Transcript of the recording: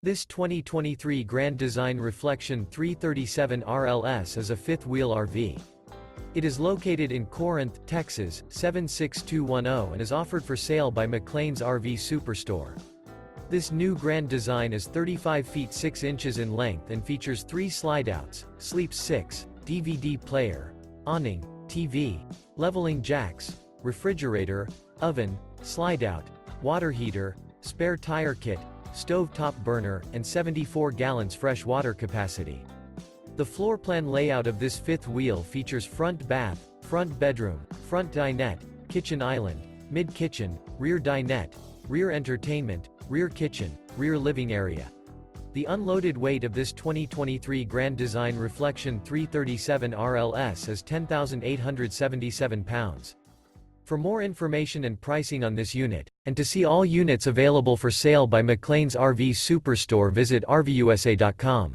This 2023 Grand Design Reflection 337 RLS is a fifth-wheel RV. It is located in Corinth, Texas, 76210 and is offered for sale by McClain's RV Superstore. This new Grand Design is 35 feet 6 inches in length and features 3 slideouts, sleep 6, DVD player, awning, TV, leveling jacks, refrigerator, oven, slideout, water heater, spare tire kit, stove-top burner, and 74 gallons fresh water capacity. The floor plan layout of this fifth wheel features front bath, front bedroom, front dinette, kitchen island, mid-kitchen, rear dinette, rear entertainment, rear kitchen, rear living area. The unloaded weight of this 2023 Grand Design Reflection 337 RLS is 10,877 pounds. For more information and pricing on this unit, and to see all units available for sale by McClain's RV Superstore, visit RVUSA.com.